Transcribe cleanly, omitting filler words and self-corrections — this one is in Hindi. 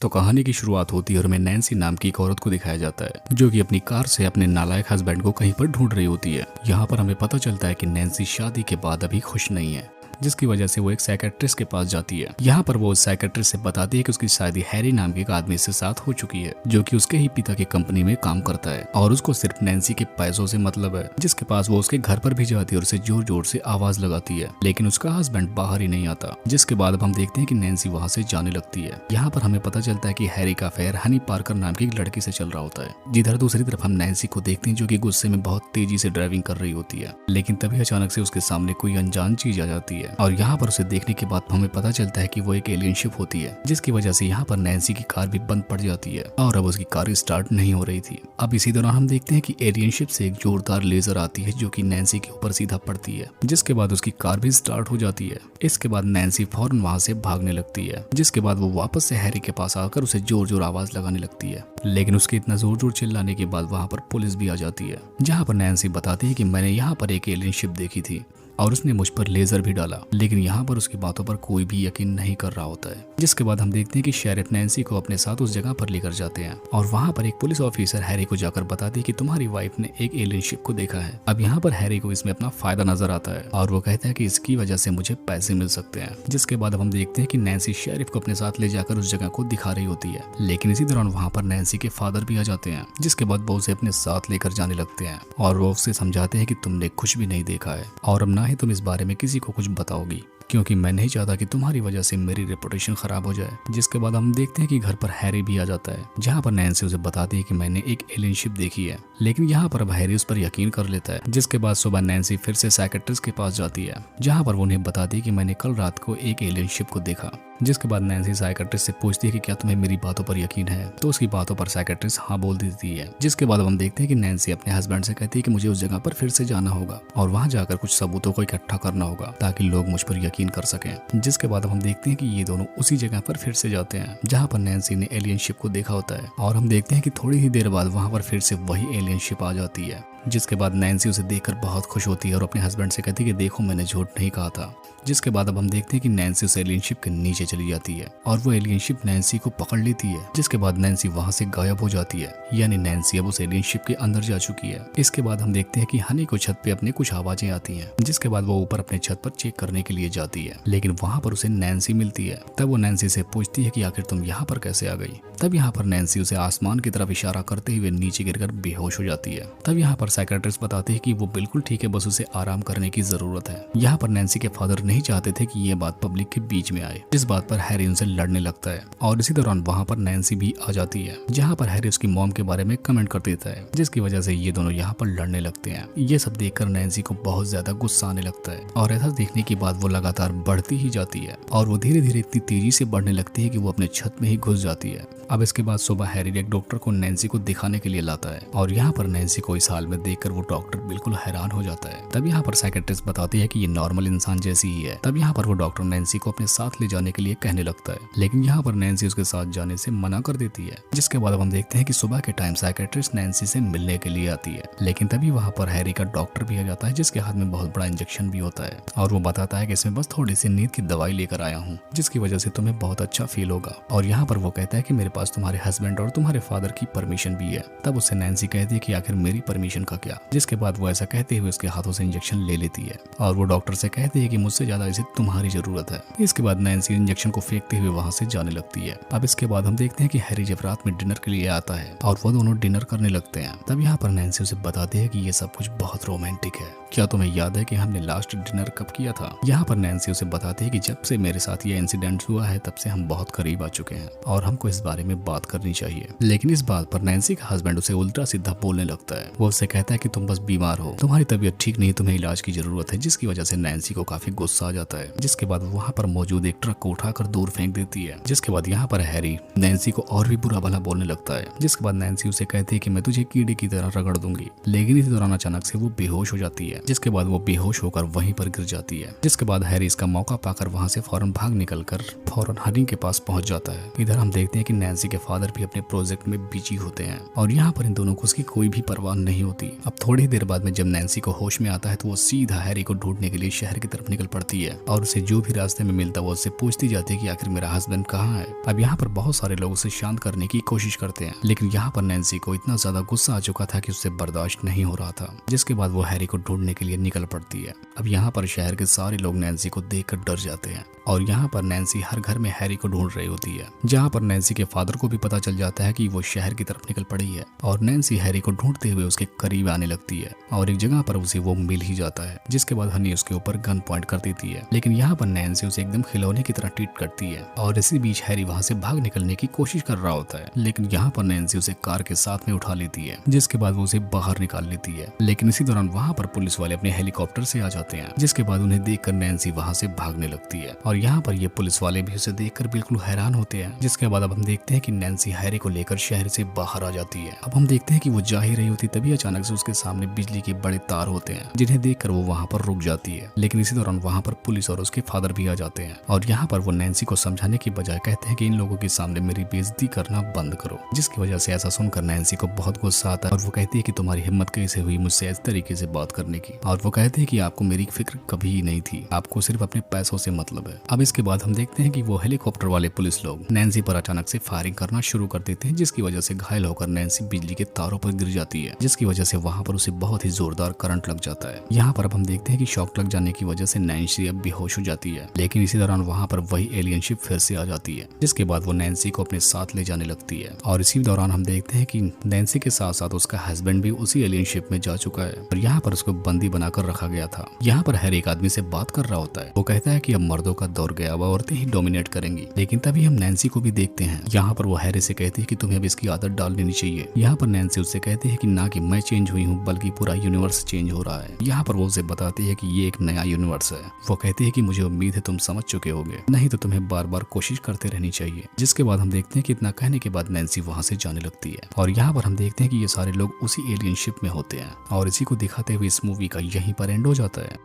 तो कहानी की शुरुआत होती है और हमें नैन्सी नाम की एक औरत को दिखाया जाता है जो कि अपनी कार से अपने नालायक हस्बैंड को कहीं पर ढूंढ रही होती है। यहाँ पर हमें पता चलता है कि नैन्सी शादी के बाद अभी खुश नहीं है, जिसकी वजह से वो एक साइकेट्रिस्ट के पास जाती है। यहाँ पर वो साइकेट्रिस्ट से बताती है कि उसकी शादी हैरी नाम के एक आदमी से साथ हो चुकी है जो कि उसके ही पिता की कंपनी में काम करता है और उसको सिर्फ नैन्सी के पैसों से मतलब है, जिसके पास वो उसके घर पर भी जाती है और उसे जोर जोर से आवाज लगाती है, लेकिन उसका हस्बैंड बाहर ही नहीं आता। जिसके बाद अब हम देखते हैं कि नैन्सी वहाँ से जाने लगती है। यहाँ पर हमें पता चलता है कि हैरी का अफेयर हनी पार्कर नाम की एक लड़की से चल रहा होता है। जिधर दूसरी तरफ हम नैन्सी को देखते हैं जो कि गुस्से में बहुत तेजी से ड्राइविंग कर रही होती है, लेकिन तभी अचानक से उसके सामने कोई अनजान चीज आ जाती है और यहाँ पर उसे देखने के बाद हमें पता चलता है कि वो एक एलियन शिप होती है, जिसकी वजह से यहाँ पर नैन्सी की कार भी बंद पड़ जाती है और अब उसकी कार स्टार्ट नहीं हो रही थी। अब इसी दौरान हम देखते हैं कि एलियन शिप से एक जोरदार लेजर आती है जो कि नैन्सी के ऊपर सीधा पड़ती है, जिसके बाद उसकी कार भी स्टार्ट हो जाती है। इसके बाद नैन्सी फौरन वहां से भागने लगती है, जिसके बाद वो वापस से हैरी के पास आकर उसे जोर जोर आवाज लगाने लगती है, लेकिन उसके इतना जोर जोर चिल्लाने के बाद वहां पर पुलिस भी आ जाती है। जहाँ पर नैन्सी बताती है कि मैंने यहाँ पर एक एलियन शिप देखी थी और उसने मुझ पर लेजर भी डाला, लेकिन यहाँ पर उसकी बातों पर कोई भी यकीन नहीं कर रहा होता है। जिसके बाद हम देखते हैं कि शेरिफ नैन्सी को अपने साथ उस जगह पर लेकर जाते हैं और वहाँ पर एक पुलिस ऑफिसर हैरी को जाकर बताती है कि तुम्हारी वाइफ ने एक एलियन शिप को देखा है। अब यहाँ पर हैरी को इसमें अपना फायदा नजर आता है और वो कहता है कि इसकी वजह से मुझे पैसे मिल सकते हैं। जिसके बाद अब हम देखते हैं कि नैन्सी शेरिफ को अपने साथ ले जाकर उस जगह को दिखा रही होती है, लेकिन इसी दौरान वहाँ पर नैन्सी के फादर भी आ जाते हैं। जिसके बाद वो उसे अपने साथ लेकर जाने लगते हैं और वो उससे समझाते हैं कि तुमने कुछ भी नहीं देखा है और अब ना ही तुम इस बारे में किसी को कुछ बताओगी, क्योंकि मैं नहीं चाहता कि तुम्हारी वजह से मेरी रेपुटेशन खराब हो जाए। जिसके बाद हम देखते हैं कि घर पर हैरी भी आ जाता है, जहाँ पर नैन्सी उसे बताती है कि मैंने एक एलियन शिप देखी है, लेकिन यहाँ पर अब हैरी उस पर यकीन कर लेता है। जिसके बाद सुबह नैन्सी फिर से साइकेट्रिस्ट के पास जाती है, जहाँ पर वो उन्हें बताती है कि मैंने कल रात को एक एलियन शिप को देखा। जिसके बाद नैन्सी साइकेट्रिस्ट से पूछती है कि क्या तुम्हें मेरी बातों पर यकीन है, तो उसकी बातों पर साइकेट्रिस्ट हाँ बोल देती है। जिसके बाद हम देखते हैं कि नैन्सी अपने हस्बैंड से कहती है कि मुझे उस जगह पर फिर से जाना होगा और वहां जाकर कुछ सबूतों को इकट्ठा करना होगा ताकि लोग मुझ पर यकीन कर सकें। जिसके बाद हम देखते हैं कि ये दोनों उसी जगह पर फिर से जाते हैं जहाँ पर नैन्सी ने एलियन शिप को देखा होता है और हम देखते हैं कि थोड़ी ही देर बाद वहां पर फिर से वही एलियन शिप आ जाती है। जिसके बाद नैन्सी उसे देखकर बहुत खुश होती है और अपने हस्बैंड से कहती है कि देखो मैंने झूठ नहीं कहा था। जिसके बाद अब हम देखते हैं कि नैन्सी उस एलियन शिप के नीचे चली जाती है और वो एलियन शिप नैन्सी को पकड़ लेती है। जिसके बाद नैन्सी वहां से गायब हो जाती है, यानी नैन्सी अब उस एलियन शिप के अंदर जा चुकी है। इसके बाद हम देखते हैं कि हनी को छत पे अपने कुछ आवाजें आती हैं। जिसके बाद वो ऊपर अपने छत पर चेक करने के लिए जाती है, लेकिन वहां पर उसे नैन्सी मिलती है। तब वो नैन्सी से पूछती है कि आखिर तुम यहाँ पर कैसे आ गई। तब यहाँ पर नैन्सी उसे आसमान की तरफ इशारा करते हुए नीचे गिरकर बेहोश हो जाती है। तब यहाँ पर साइकेट्रिस्ट बताते हैं कि वो बिल्कुल ठीक है, बस उसे आराम करने की जरूरत है। यहाँ पर नैन्सी के फादर नहीं चाहते थे कि ये बात पब्लिक के बीच में आए। इस बात पर हैरी उनसे लड़ने लगता है और इसी दौरान वहाँ पर नैन्सी भी आ जाती है, जहाँ पर हैरी उसकी मॉम के बारे में कमेंट कर देता है, जिसकी वजह से ये दोनों यहाँ पर लड़ने लगते हैं। ये सब देखकर नैन्सी को बहुत ज्यादा गुस्सा आने लगता है और ऐसा देखने के बाद वो लगातार बढ़ती ही जाती है और वो धीरे धीरे इतनी तेजी से बढ़ने लगती है कि वो अपने छत में ही घुस जाती है। अब इसके बाद सुबह हैरी एक डॉक्टर को नैन्सी को दिखाने के लिए लाता है और यहाँ पर नैन्सी को इस हाल में देखकर वो डॉक्टर बिल्कुल हैरान हो जाता है। तब यहाँ पर साइकेट्रिस्ट बताती है कि ये नॉर्मल इंसान जैसी ही है। तब यहाँ पर वो डॉक्टर नैन्सी को अपने साथ ले जाने के लिए कहने लगता है, लेकिन यहाँ पर नैन्सी उसके साथ जाने से मना कर देती है। जिसके बाद हम देखते हैं कि सुबह के टाइम साइकेट्रिस्ट नैन्सी से मिलने के लिए आती है, लेकिन तभी वहाँ पर हैरी का डॉक्टर भी आ जाता है, जिसके हाथ में बहुत बड़ा इंजेक्शन भी होता है और वो बताता है कि इसमें बस थोड़ी सी नींद की दवाई लेकर आया हूँ, जिसकी वजह से तुम्हें बहुत अच्छा फील होगा। और यहाँ पर वो कहता है कि मेरे पास तुम्हारे हस्बैंड और तुम्हारे फादर की परमिशन भी है। तब उससे नैन्सी कहती है कि आखिर मेरी परमिशन का क्या। जिसके बाद वो ऐसा कहते हुए उसके हाथों से इंजेक्शन ले लेती है और वो डॉक्टर से कहती है कि मुझसे ज्यादा इसे तुम्हारी जरूरत है। इसके बाद नैन्सी इंजेक्शन को फेंकते हुए वहां से जाने लगती है। अब इसके बाद हम देखते हैं कि हैरी जब रात में डिनर के लिए आता है और वो दोनों डिनर करने लगते हैं। तब यहाँ पर नैन्सी उसे बताती है कि ये सब कुछ बहुत रोमांटिक है, क्या तुम्हें याद है कि हमने लास्ट डिनर कब किया था। यहाँ पर नैन्सी उसे बताती है कि जब से मेरे साथ ये इंसिडेंट हुआ है तब से हम बहुत करीब आ चुके हैं और हमको इस बारे में बात करनी चाहिए। लेकिन इस बात पर नैन्सी का हस्बैंड उसे उल्टा सीधा बोलने लगता है। वो उससे कहता है कि तुम बस बीमार हो, तुम्हारी तबीयत ठीक नहीं, तुम्हें इलाज की जरूरत है, जिसकी वजह से नैन्सी को काफी गुस्सा आ जाता है। जिसके बाद वहाँ पर मौजूद एक ट्रक को उठाकर दूर फेंक देती है। जिसके बाद यहाँ पर हैरी नैन्सी को और भी बुरा भला बोलने लगता है। जिसके बाद नैन्सी उसे कहती है कि मैं तुझे कीड़े की तरह रगड़ दूंगी, लेकिन इस दौरान अचानक से वो बेहोश हो जाती है। जिसके बाद वो बेहोश होकर वहीं पर गिर जाती है। जिसके बाद हैरी इसका मौका पाकर वहाँ से फौरन भाग निकलकर फौरन हनी के पास पहुंच जाता है। इधर हम देखते हैं कि नैन्सी के फादर भी अपने प्रोजेक्ट में बिजी होते हैं और यहाँ पर इन दोनों को उसकी कोई भी परवाह नहीं होती। अब थोड़ी देर बाद में जब नैन्सी को होश में आता है तो वो सीधा हैरी को ढूंढने के लिए शहर की तरफ निकल पड़ती है और उसे जो भी रास्ते में मिलता है वो उससे पूछती जाती है कि आखिर मेरा हस्बैंड कहाँ है। अब यहाँ पर बहुत सारे लोग उसे शांत करने की कोशिश करते हैं, लेकिन यहाँ पर नैन्सी को इतना ज्यादा गुस्सा आ चुका था कि उससे बर्दाश्त नहीं हो रहा था, जिसके बाद वो हैरी को ढूंढने के लिए निकल पड़ती है। अब यहाँ पर शहर के सारे लोग नैन्सी को देखकर डर जाते हैं और यहाँ पर नैन्सी हर घर में हैरी को ढूंढ रही होती है। जहाँ पर नैन्सी के फादर को भी पता चल जाता है कि वो शहर की तरफ निकल पड़ी है और नैन्सी हैरी को ढूंढते हुए उसके करीब आने लगती है और एक जगह पर उसे वो मिल ही जाता है, जिसके बाद हनी उसके ऊपर गन पॉइंट कर देती है। लेकिन यहाँ पर नैन्सी उसे एकदम खिलौने की तरह ट्रीट करती है और इसी बीच हैरी वहाँ से भाग निकलने की कोशिश कर रहा होता है, लेकिन यहाँ पर नैन्सी उसे कार के साथ में उठा लेती है, जिसके बाद वो उसे बाहर निकाल लेती है। लेकिन इसी दौरान वहाँ पर पुलिस वाले अपने हेलीकॉप्टर से आ जाते हैं, जिसके बाद उन्हें देखकर नैन्सी वहाँ से भागने लगती है और यहाँ पर ये पुलिस वाले भी उसे देखकर बिल्कुल हैरान होते हैं। जिसके बाद अब हम देखते हैं कि नैन्सी हैरी को लेकर शहर से बाहर आ जाती है। अब हम देखते हैं कि वो जा ही रही होती तभी अचानक से उसके सामने बिजली के बड़े तार होते हैं, जिन्हें देखकर वो वहाँ पर रुक जाती है। लेकिन इसी दौरान वहाँ पर पुलिस और उसके फादर भी आ जाते हैं और यहाँ पर वो नैन्सी को समझाने की बजाय कहते हैं कि इन लोगों के सामने मेरी बेइज्जती करना बंद करो, जिसकी वजह से ऐसा सुनकर नैन्सी को बहुत गुस्सा आता है और वो कहती है कि तुम्हारी हिम्मत कैसे हुई मुझसे इस तरीके से बात करने की, और वो कहते हैं कि आपको मेरी फिक्र कभी ही नहीं थी, आपको सिर्फ अपने पैसों से मतलब है। अब इसके बाद हम देखते हैं कि वो हेलीकॉप्टर वाले पुलिस लोग नैन्सी पर अचानक से फायरिंग करना शुरू कर देते हैं, जिसकी वजह से घायल होकर नैन्सी बिजली के तारों पर गिर जाती है, जिसकी वजह से वहाँ पर उसे बहुत ही जोरदार करंट लग जाता है। यहाँ पर अब हम देखते हैं कि शॉक लग जाने की वजह से नैन्सी अब बेहोश हो जाती है, लेकिन इसी दौरान वहाँ पर वही एलियन शिप फिर से आ जाती है, जिसके बाद वो नैन्सी को अपने साथ ले जाने लगती है और इसी दौरान हम देखते हैं कि नैन्सी के साथ साथ उसका हस्बैंड भी उसी एलियन शिप में जा चुका है और यहाँ पर उसको बंदी बनाकर रखा गया था। यहाँ पर हैरी एक आदमी से बात कर रहा होता है, वो कहता है कि अब मर्दों का दौर गया, अब औरतें ही डोमिनेट करेंगी। लेकिन तभी हम नैन्सी को भी देखते हैं, यहाँ पर वो हैरी से कहती है कि तुम्हें अब इसकी आदत डाल लेनी चाहिए। यहाँ पर नैन्सी उससे कहती है कि ना कि मैं चेंज हुई हूँ बल्कि पूरा यूनिवर्स चेंज हो रहा है। यहाँ पर वो उसे बताती है कि ये एक नया यूनिवर्स है। वो कहती है कि मुझे उम्मीद है तुम समझ चुके होगे, नहीं तो तुम्हें बार बार कोशिश करते रहनी चाहिए। जिसके बाद हम देखते हैं कि इतना कहने के बाद नैन्सी वहाँ से जाने लगती है और यहाँ पर हम देखते हैं कि ये सारे लोग उसी एलियन शिप में होते हैं और इसी को दिखाते हुए इस मूवी का यहीं पर एंड हो जाता है।